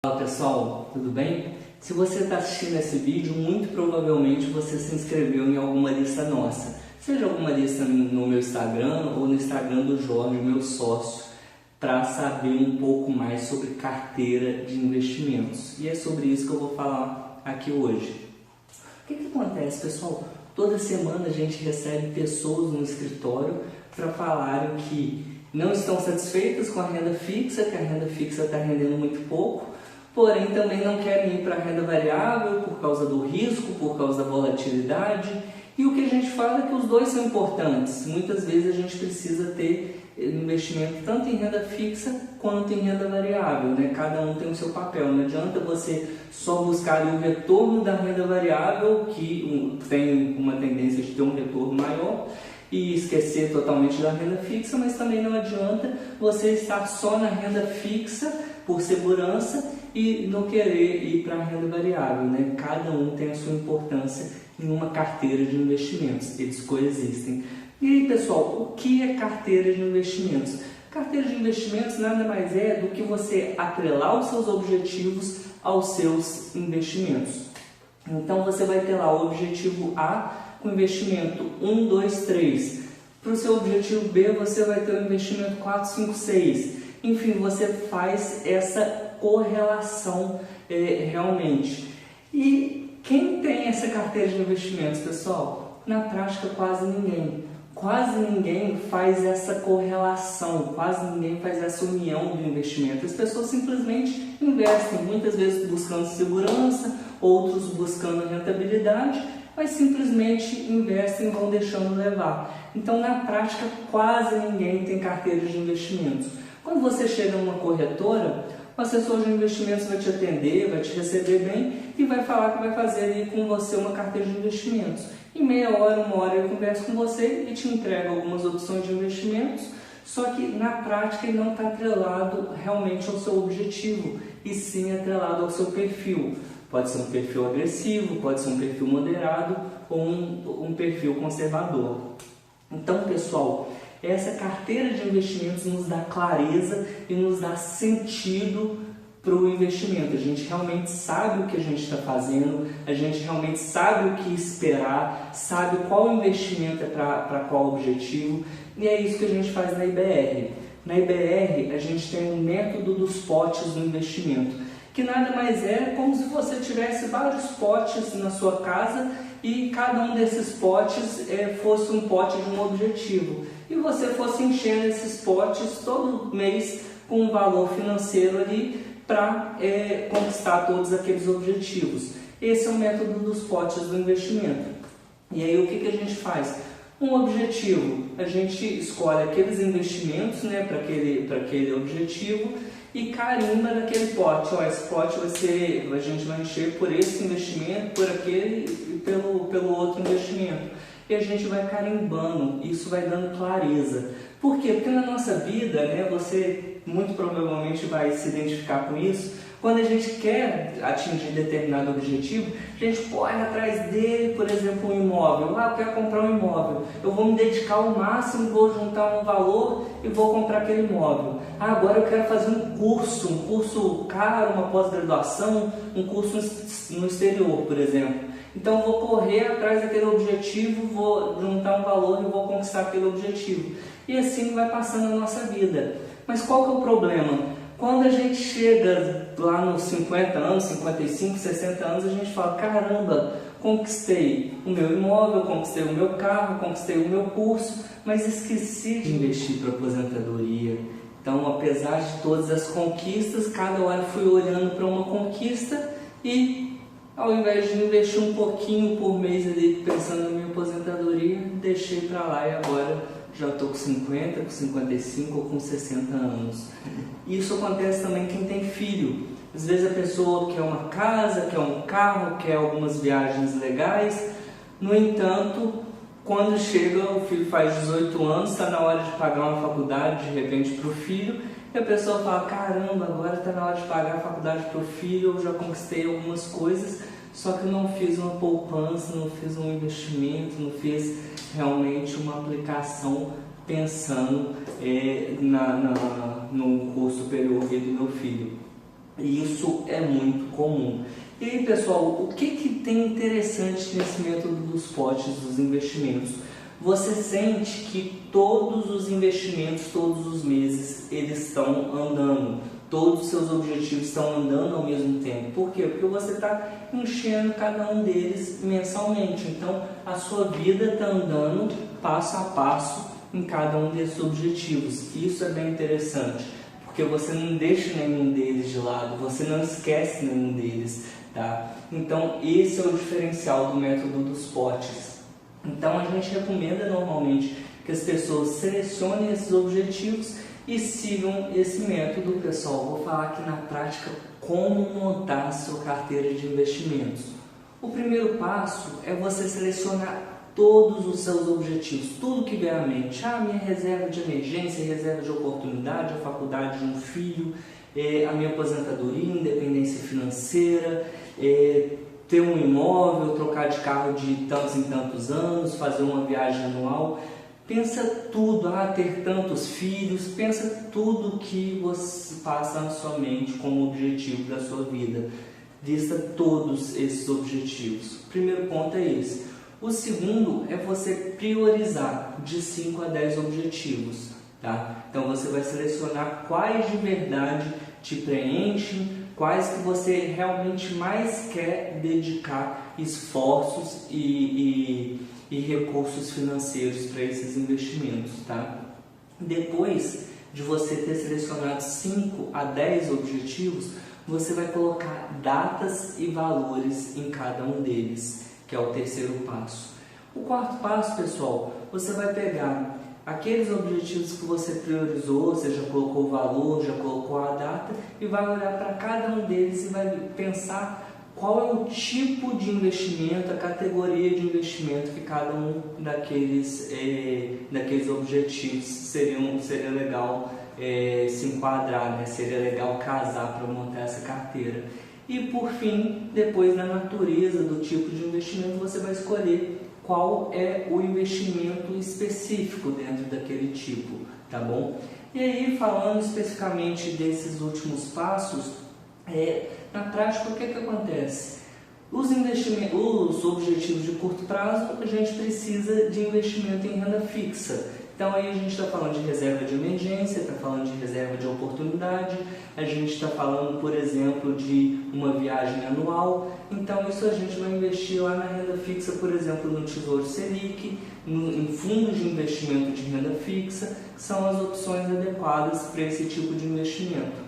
Fala pessoal, tudo bem? Se você está assistindo esse vídeo, muito provavelmente você se inscreveu em alguma lista nossa. Seja alguma lista no meu Instagram ou no Instagram do Jorge, meu sócio, para saber um pouco mais sobre carteira de investimentos. E é sobre isso que eu vou falar aqui hoje. O que acontece, pessoal? Toda semana a gente recebe pessoas no escritório para falarem que não estão satisfeitas com a renda fixa, que a renda fixa está rendendo muito pouco, porém também não querem ir para a renda variável por causa do risco, por causa da volatilidade. E o que a gente fala é que os dois são importantes. Muitas vezes a gente precisa ter investimento tanto em renda fixa quanto em renda variável, né? Cada um tem o seu papel. Não adianta você só buscar o retorno da renda variável, que tem uma tendência de ter um retorno maior, e esquecer totalmente da renda fixa, mas também não adianta você estar só na renda fixa por segurança e não querer ir para a renda variável, né? Cada um tem a sua importância em uma carteira de investimentos, eles coexistem. E aí, pessoal, o que é carteira de investimentos? Carteira de investimentos nada mais é do que você atrelar os seus objetivos aos seus investimentos. Então você vai ter lá o objetivo A com investimento 1, 2, 3. Para o seu objetivo B você vai ter o investimento 4, 5, 6. Enfim, você faz essa correlação realmente. E quem tem essa carteira de investimentos, pessoal? Na prática, quase ninguém. Quase ninguém faz essa correlação, quase ninguém faz essa união do investimento. As pessoas simplesmente investem, muitas vezes buscando segurança, outros buscando rentabilidade, mas simplesmente investem e vão deixando levar. Então, na prática, quase ninguém tem carteira de investimentos. Quando você chega numa corretora, o assessor de investimentos vai te atender, vai te receber bem e vai falar que vai fazer ali com você uma carteira de investimentos. Em meia hora, uma hora ele conversa com você e te entrega algumas opções de investimentos, só que na prática ele não está atrelado realmente ao seu objetivo, e sim atrelado ao seu perfil. Pode ser um perfil agressivo, pode ser um perfil moderado ou um perfil conservador. Então, pessoal, essa carteira de investimentos nos dá clareza e nos dá sentido para o investimento. A gente realmente sabe o que a gente está fazendo, a gente realmente sabe o que esperar, sabe qual investimento é para qual objetivo, e é isso que a gente faz na IBR. Na IBR, a gente tem um método dos potes do investimento, que nada mais é como se você tivesse vários potes na sua casa e cada um desses potes fosse um pote de um objetivo. E você fosse enchendo esses potes todo mês com um valor financeiro ali para conquistar todos aqueles objetivos. Esse é o método dos potes do investimento. E aí o que a gente faz? Um objetivo, a gente escolhe aqueles investimentos, né, para aquele objetivo e carimba naquele pote. Ó, esse pote a gente vai encher por esse investimento, por aquele e pelo outro investimento. E a gente vai carimbando, isso vai dando clareza. Por quê? Porque na nossa vida, né, você muito provavelmente vai se identificar com isso. Quando a gente quer atingir determinado objetivo, a gente corre atrás dele, por exemplo, um imóvel. Ah, eu quero comprar um imóvel. Eu vou me dedicar ao máximo, vou juntar um valor e vou comprar aquele imóvel. Ah, agora eu quero fazer um curso caro, uma pós-graduação, um curso no exterior, por exemplo. Então eu vou correr atrás daquele objetivo, vou juntar um valor e vou conquistar aquele objetivo. E assim vai passando a nossa vida. Mas qual que é o problema? Quando a gente chega lá nos 50 anos, 55, 60 anos, a gente fala, caramba, conquistei o meu imóvel, conquistei o meu carro, conquistei o meu curso, mas esqueci de investir para aposentadoria. Então, apesar de todas as conquistas, cada hora fui olhando para uma conquista e, ao invés de investir um pouquinho por mês ali pensando na minha aposentadoria, deixei para lá e agora já estou com 50, com 55 ou com 60 anos. Isso acontece também quem tem filho. Às vezes a pessoa quer uma casa, quer um carro, quer algumas viagens legais. No entanto, quando chega, o filho faz 18 anos, está na hora de pagar uma faculdade de repente para o filho, e a pessoa fala, caramba, agora está na hora de pagar a faculdade para o filho, eu já conquistei algumas coisas, só que eu não fiz uma poupança, não fiz um investimento, não fiz realmente uma aplicação pensando no curso superior do meu filho. E isso é muito comum. E aí, pessoal, o que tem interessante nesse método dos potes dos investimentos? Você sente que todos os investimentos, todos os meses, eles estão andando. Todos os seus objetivos estão andando ao mesmo tempo. Por quê? Porque você está enchendo cada um deles mensalmente. Então, a sua vida está andando passo a passo em cada um desses objetivos. Isso é bem interessante, porque você não deixa nenhum deles de lado, você não esquece nenhum deles, tá? Então, esse é o diferencial do método dos potes. Então, a gente recomenda normalmente que as pessoas selecionem esses objetivos e sigam esse método, pessoal. Vou falar aqui na prática como montar a sua carteira de investimentos. O primeiro passo é você selecionar todos os seus objetivos, tudo que vier à mente. Minha reserva de emergência, reserva de oportunidade, a faculdade de um filho, a minha aposentadoria, independência financeira, ter um imóvel, trocar de carro de tantos em tantos anos, fazer uma viagem anual. Pensa tudo, ter tantos filhos, pensa tudo que você passa na sua mente como objetivo da sua vida. Lista todos esses objetivos. O primeiro ponto é esse. O segundo é você priorizar de 5 a 10 objetivos, tá? Então você vai selecionar quais de verdade te preenchem, quais que você realmente mais quer dedicar esforços e recursos financeiros para esses investimentos, tá? Depois de você ter selecionado 5 a 10 objetivos, você vai colocar datas e valores em cada um deles, que é o terceiro passo. O quarto passo, pessoal, você vai pegar aqueles objetivos que você priorizou, você já colocou o valor, já colocou a data, e vai olhar para cada um deles e vai pensar qual é o tipo de investimento, a categoria de investimento que cada um daqueles objetivos seria legal se enquadrar, né? Seria legal casar para montar essa carteira. E por fim, depois na natureza do tipo de investimento, você vai escolher qual é o investimento específico dentro daquele tipo, tá bom? E aí, falando especificamente desses últimos passos, na prática, o que acontece? Os objetivos de curto prazo, a gente precisa de investimento em renda fixa. Então aí a gente está falando de reserva de emergência, está falando de reserva de oportunidade, a gente está falando, por exemplo, de uma viagem anual. Então isso a gente vai investir lá na renda fixa, por exemplo, no Tesouro Selic, em fundos de investimento de renda fixa, que são as opções adequadas para esse tipo de investimento.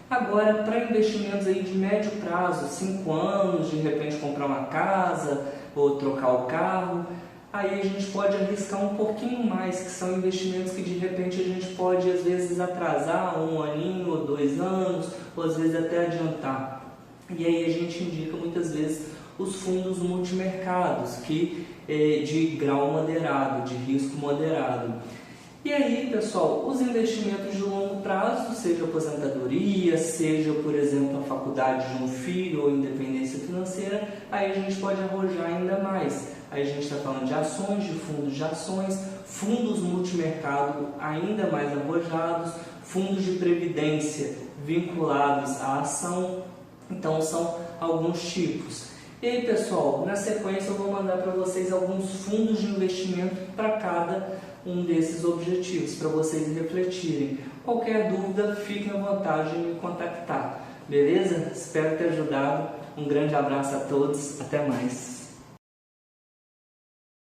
Agora, para investimentos aí de médio prazo, 5 anos, de repente comprar uma casa ou trocar o carro, aí a gente pode arriscar um pouquinho mais, que são investimentos que de repente a gente pode às vezes atrasar 1 aninho ou 2 anos, ou às vezes até adiantar. E aí a gente indica muitas vezes os fundos multimercados, que de grau moderado, de risco moderado. E aí, pessoal, os investimentos de longo prazo, seja aposentadoria, seja, por exemplo, a faculdade de um filho ou independência financeira, aí a gente pode arrojar ainda mais. Aí a gente está falando de ações, de fundos de ações, fundos multimercado ainda mais arrojados, fundos de previdência vinculados à ação. Então, são alguns tipos. E aí, pessoal, na sequência eu vou mandar para vocês alguns fundos de investimento para cada um desses objetivos, para vocês refletirem. Qualquer dúvida, fiquem à vontade de me contactar. Beleza? Espero ter ajudado. Um grande abraço a todos. Até mais.